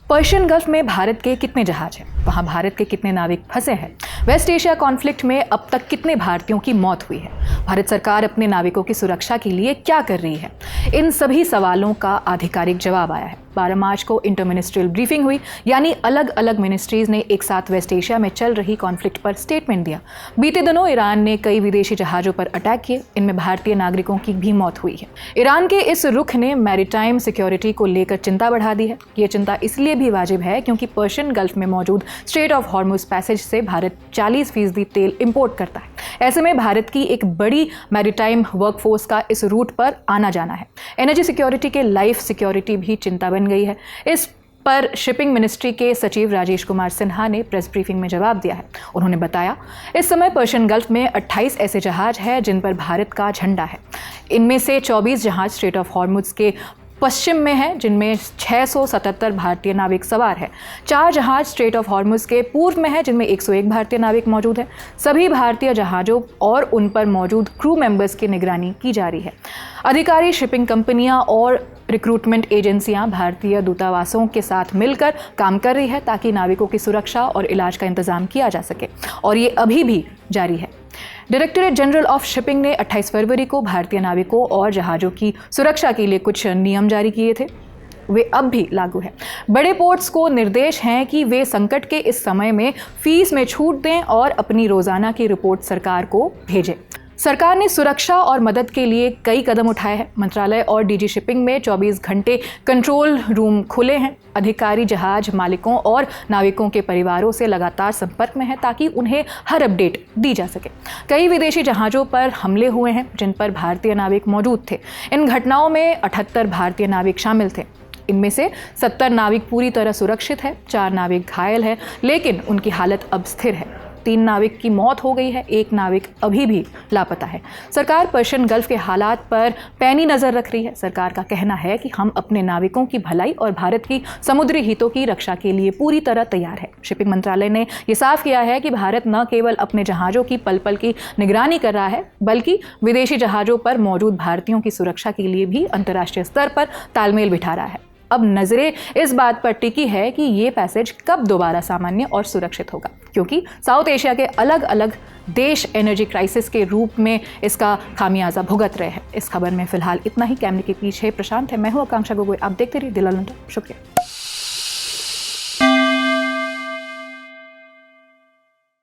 Persian gulf में भारत के कितने जहाज हैं? वहाँ भारत के कितने नाविक फंसे हैं? वेस्ट एशिया कॉन्फ्लिक्ट में अब तक कितने भारतीयों की मौत हुई है? भारत सरकार अपने नाविकों की सुरक्षा के लिए क्या कर रही है? इन सभी सवालों का आधिकारिक जवाब आया है। 12 मार्च को इंटर मिनिस्ट्रियल ब्रीफिंग हुई, यानी अलग अलग मिनिस्ट्रीज ने एक साथ वेस्ट एशिया में चल रही कॉन्फ्लिक्ट पर स्टेटमेंट दिया। बीते दिनों ईरान ने कई विदेशी जहाजों पर अटैक किए, इनमें भारतीय नागरिकों की भी मौत हुई है। ईरान के इस रुख ने मैरीटाइम सिक्योरिटी को लेकर चिंता बढ़ा दी है। ये चिंता इसलिए भी वाजिब है क्योंकि पर्शियन गल्फ में मौजूद स्ट्रेट ऑफ हॉर्मुज पैसेज से भारत 40% तेल इंपोर्ट करता है। ऐसे में भारत की एक बड़ी मैरीटाइम वर्कफोर्स का इस रूट पर आना जाना है। एनर्जी सिक्योरिटी के लाइफ सिक्योरिटी भी चिंता बन गई है। इस पर शिपिंग मिनिस्ट्री के सचिव राजेश कुमार सिन्हा ने प्रेस ब्रीफिंग में जवाब दिया है। उन्होंने बताया, इस समय पर्शियन गल्फ में 28 ऐसे जहाज हैं जिन पर भारत का झंडा है। इनमें से 24 जहाज स्ट्रेट ऑफ हॉर्मुज के पश्चिम में है, जिनमें 677 भारतीय नाविक सवार हैं। 4 जहाज स्ट्रेट ऑफ हॉर्मुज के पूर्व में है, जिनमें 101 भारतीय नाविक मौजूद हैं। सभी भारतीय जहाज़ों और उन पर मौजूद क्रू मेंबर्स की निगरानी की जा रही है। अधिकारी, शिपिंग कंपनियां और रिक्रूटमेंट एजेंसियां भारतीय दूतावासों के साथ मिलकर काम कर रही है ताकि नाविकों की सुरक्षा और इलाज का इंतजाम किया जा सके, और ये अभी भी जारी है। डायरेक्टरेट जनरल ऑफ शिपिंग ने 28 फरवरी को भारतीय नाविकों और जहाज़ों की सुरक्षा के लिए कुछ नियम जारी किए थे। वे अब भी लागू हैं। बड़े पोर्ट्स को निर्देश हैं कि वे संकट के इस समय में फीस में छूट दें और अपनी रोज़ाना की रिपोर्ट सरकार को भेजें। सरकार ने सुरक्षा और मदद के लिए कई कदम उठाए हैं। मंत्रालय और डीजी शिपिंग में 24 घंटे कंट्रोल रूम खुले हैं। अधिकारी जहाज मालिकों और नाविकों के परिवारों से लगातार संपर्क में हैं ताकि उन्हें हर अपडेट दी जा सके। कई विदेशी जहाज़ों पर हमले हुए हैं जिन पर भारतीय नाविक मौजूद थे। इन घटनाओं में 78 भारतीय नाविक शामिल थे। इनमें से 70 नाविक पूरी तरह सुरक्षित है, 4 नाविक घायल है, लेकिन उनकी हालत अब स्थिर है। 3 नाविक की मौत हो गई है, 1 नाविक अभी भी लापता है। सरकार पर्शियन गल्फ के हालात पर पैनी नज़र रख रही है। सरकार का कहना है कि हम अपने नाविकों की भलाई और भारत की समुद्री हितों की रक्षा के लिए पूरी तरह तैयार है। शिपिंग मंत्रालय ने ये साफ किया है कि भारत न केवल अपने जहाज़ों की पल पल की निगरानी कर रहा है, बल्कि विदेशी जहाज़ों पर मौजूद भारतीयों की सुरक्षा के लिए भी अंतर्राष्ट्रीय स्तर पर तालमेल बिठा रहा है। अब नजरें इस बात पर टिकी है कि ये पैसेज कब दोबारा सामान्य और सुरक्षित होगा, क्योंकि साउथ एशिया के अलग अलग देश एनर्जी क्राइसिस के रूप में इसका खामियाजा भुगत रहे हैं। इस खबर में फिलहाल इतना ही। कैमरे के पीछे प्रशांत है, मैं हूं आकांक्षा गोगोई। आप देखते रहिए दिल लंडन। शुक्रिया।